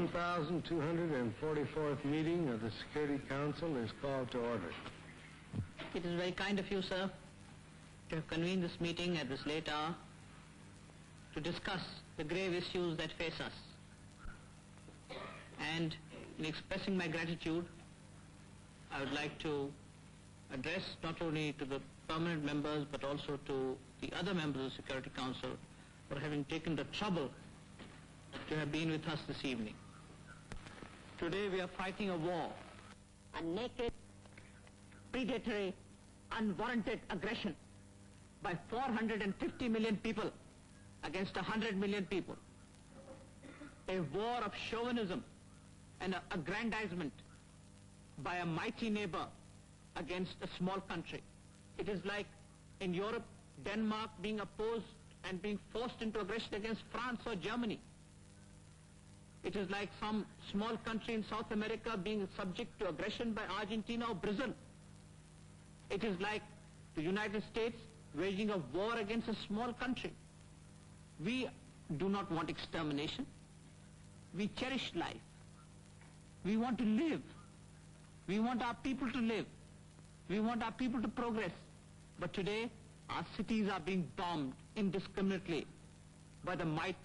1244th meeting of the Security Council is called to order. It is very kind of you, sir, to have convened this meeting at this late hour to discuss the grave issues that face us. And in expressing my gratitude, I would like to address not only to the permanent members but also to the other members of the Security Council for having taken the trouble to have been with us this evening. Today we are fighting a war, a naked, predatory, unwarranted aggression by 450 million people against 100 million people. A war of chauvinism and aggrandizement by a mighty neighbor against a small country. It is like in Europe, Denmark being opposed and being forced into aggression against France or Germany. It is like some small country in South America being subject to aggression by Argentina or Brazil. It is like the United States waging a war against a small country. We do not want extermination. We cherish life. We want to live. We want our people to live. We want our people to progress. But today, our cities are being bombed indiscriminately by the might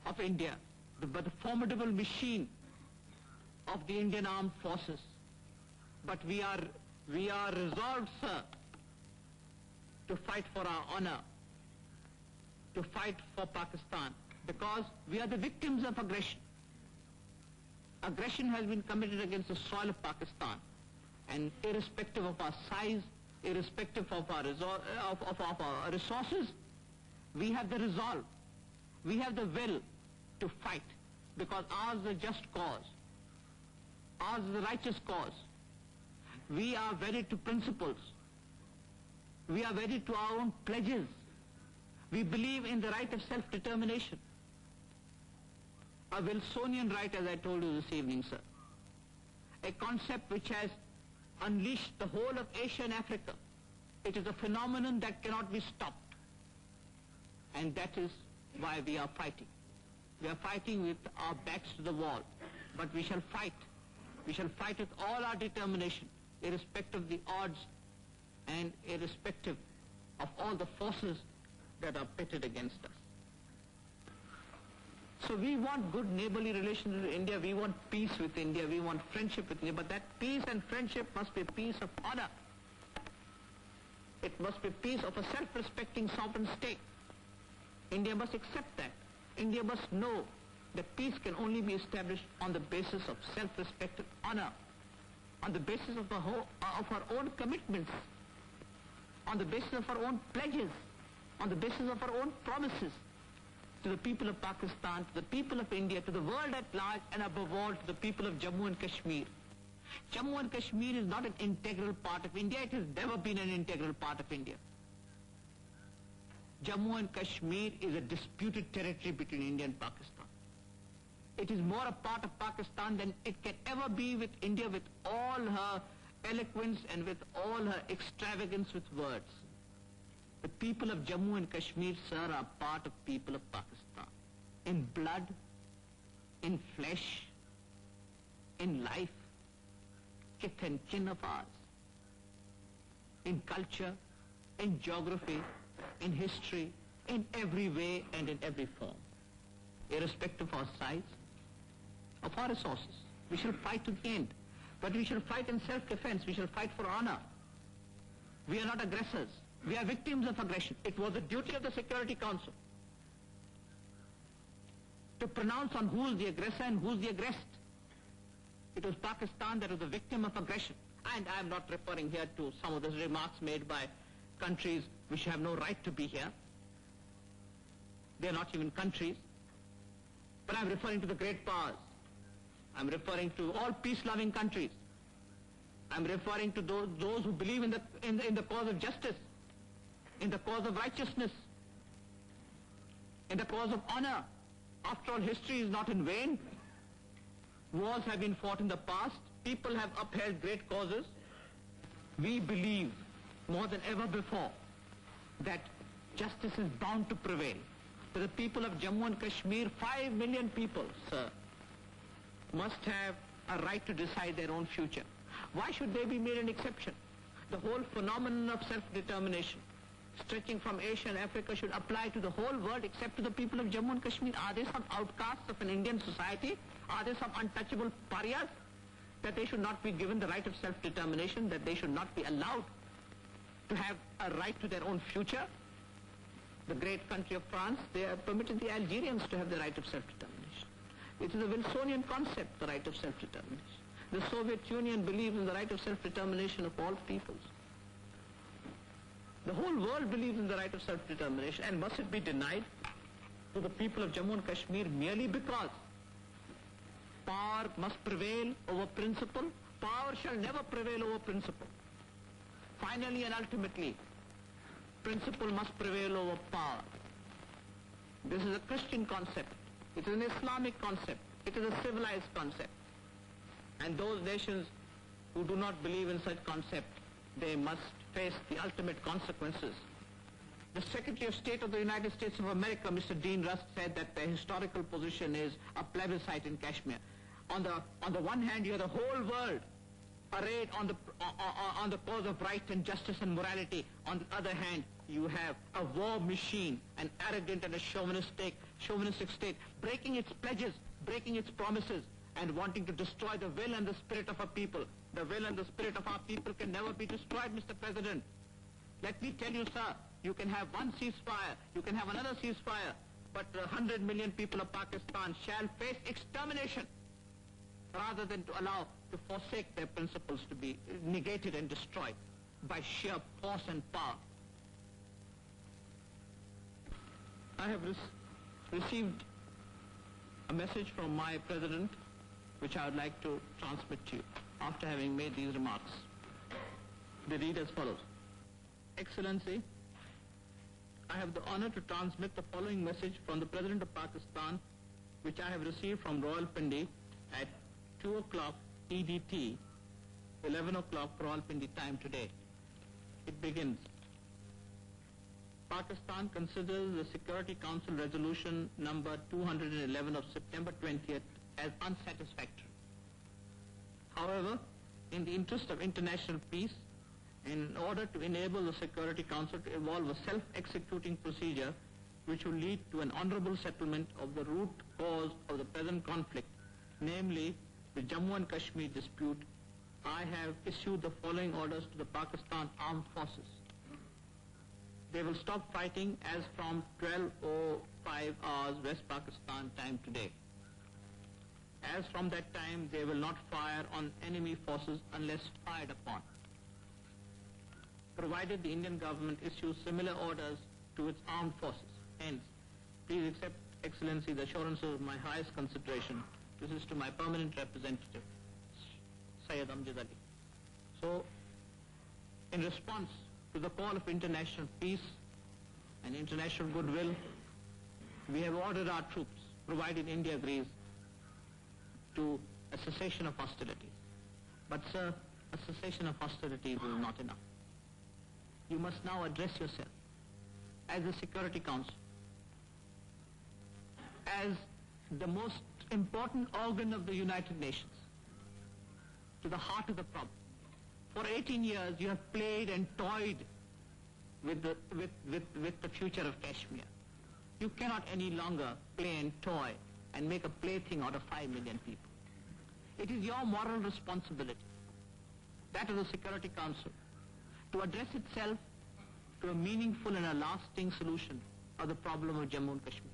of India, by the formidable machine of the Indian armed forces. But we are resolved, sir, to fight for our honor, to fight for Pakistan, because we are the victims of aggression. Aggression has been committed against the soil of Pakistan, and irrespective of our size, irrespective of our resources, we have the resolve, we have the will to fight, because ours is a just cause, ours is a righteous cause. We are wedded to principles, we are wedded to our own pledges, we believe in the right of self-determination, a Wilsonian right, as I told you this evening, sir, a concept which has unleashed the whole of Asia and Africa. It is a phenomenon that cannot be stopped, and that is why we are fighting. We are fighting with our backs to the wall, but we shall fight. We shall fight with all our determination, irrespective of the odds and irrespective of all the forces that are pitted against us. So we want good neighborly relations with India, we want peace with India, we want friendship with India, but that peace and friendship must be peace of honor. It must be peace of a self-respecting sovereign state. India must accept that. India must know that peace can only be established on the basis of self-respect and honor, on the basis of our own commitments, on the basis of our own pledges, on the basis of our own promises to the people of Pakistan, to the people of India, to the world at large, and above all to the people of Jammu and Kashmir. Jammu and Kashmir is not an integral part of India. It has never been an integral part of India. Jammu and Kashmir is a disputed territory between India and Pakistan. It is more a part of Pakistan than it can ever be with India, with all her eloquence and with all her extravagance with words. The people of Jammu and Kashmir, sir, are part of people of Pakistan. In blood, in flesh, in life, kith and kin of ours. In culture, in geography, in history, in every way and in every form. Irrespective of our size, of our resources, we shall fight to the end. But we shall fight in self-defense, we shall fight for honor. We are not aggressors. We are victims of aggression. It was the duty of the Security Council to pronounce on who is the aggressor and who is the aggressed. It was Pakistan that was the victim of aggression. And I am not referring here to some of the remarks made by countries which have no right to be here. They are not even countries. But I am referring to the great powers. I am referring to all peace-loving countries. I am referring to those who believe in the cause of justice, in the cause of righteousness, in the cause of honor. After all, history is not in vain. Wars have been fought in the past. People have upheld great causes. We believe more than ever before that justice is bound to prevail. For the people of Jammu and Kashmir, 5 million people, sir, must have a right to decide their own future. Why should they be made an exception? The whole phenomenon of self-determination, stretching from Asia and Africa, should apply to the whole world except to the people of Jammu and Kashmir. Are they some outcasts of an Indian society? Are they some untouchable pariahs? That they should not be given the right of self-determination, that they should not be allowed to have a right to their own future? The great country of France, they have permitted the Algerians to have the right of self-determination. It is a Wilsonian concept, the right of self-determination. The Soviet Union believes in the right of self-determination of all peoples. The whole world believes in the right of self-determination, and must it be denied to the people of Jammu and Kashmir merely because power must prevail over principle? Power shall never prevail over principle. Finally and ultimately, principle must prevail over power. This is a Christian concept. It is an Islamic concept. It is a civilized concept. And those nations who do not believe in such concept, they must face the ultimate consequences. The Secretary of State of the United States of America, Mr. Dean Rusk, said that the historical position is a plebiscite in Kashmir. On the one hand, you have the whole world arrayed on the cause of right and justice and morality. On the other hand, you have a war machine, an arrogant and a chauvinistic state, breaking its pledges, breaking its promises, and wanting to destroy the will and the spirit of our people. The will and the spirit of our people can never be destroyed, Mr. President. Let me tell you, sir, you can have one ceasefire, you can have another ceasefire, but 100 million people of Pakistan shall face extermination rather than to allow to forsake their principles to be negated and destroyed by sheer force and power. I have received a message from my president, which I would like to transmit to you after having made these remarks. They read as follows. Excellency, I have the honor to transmit the following message from the President of Pakistan, which I have received from Rawalpindi at 2 o'clock EDT, 11 o'clock Rawalpindi time today. It begins. Pakistan considers the Security Council Resolution number 211 of September 20th as unsatisfactory. However, in the interest of international peace, in order to enable the Security Council to evolve a self-executing procedure which will lead to an honorable settlement of the root cause of the present conflict, namely the Jammu and Kashmir dispute, I have issued the following orders to the Pakistan Armed Forces. They will stop fighting as from 12:05 hours West Pakistan time today. As from that time, they will not fire on enemy forces unless fired upon, provided the Indian government issues similar orders to its armed forces. Hence, please accept, Excellency, the assurances of my highest consideration. This is to my permanent representative, Syed Amjad Ali. So, in response to the call of international peace and international goodwill, we have ordered our troops, provided India agrees, to a cessation of hostilities. But, sir, a cessation of hostilities is not enough. You must now address yourself as the Security Council, as the most important organ of the United Nations, to the heart of the problem. For 18 years, you have played and toyed with the future of Kashmir. You cannot any longer play and toy and make a plaything out of 5 million people. It is your moral responsibility, that of the Security Council, to address itself to a meaningful and a lasting solution of the problem of Jammu and Kashmir.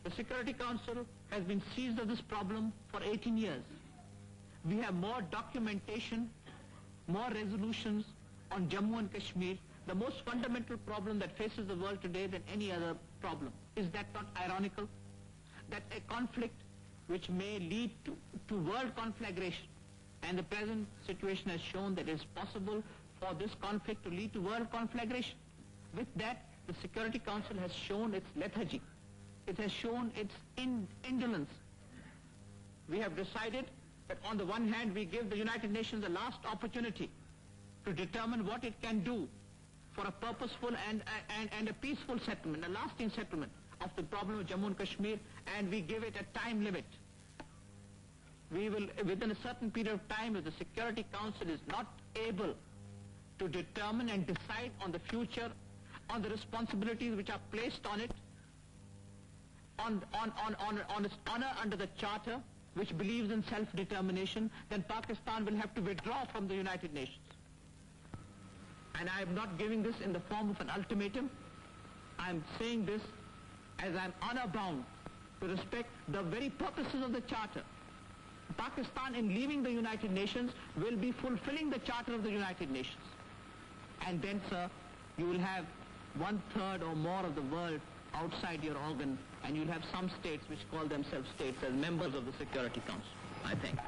The Security Council has been seized of this problem for 18 years. We have more documentation, more resolutions on Jammu and Kashmir, the most fundamental problem that faces the world today than any other problem. Is that not ironical? That a conflict which may lead to world conflagration, and the present situation has shown that it is possible for this conflict to lead to world conflagration. With that, the Security Council has shown its lethargy. It has shown its indolence. We have decided that on the one hand, we give the United Nations a last opportunity to determine what it can do for a purposeful and a peaceful settlement, a lasting settlement of the problem of Jammu and Kashmir, and we give it a time limit. within a certain period of time, if the Security Council is not able to determine and decide on the future, on the responsibilities which are placed on it, on its honor under the Charter, which believes in self-determination, then Pakistan will have to withdraw from the United Nations. And I am not giving this in the form of an ultimatum. I am saying this as I am honor-bound to respect the very purposes of the Charter. Pakistan, in leaving the United Nations, will be fulfilling the Charter of the United Nations. And then, sir, you will have 1/3 or more of the world outside your organ, and you'll have some states which call themselves states as members of the Security Council, I think.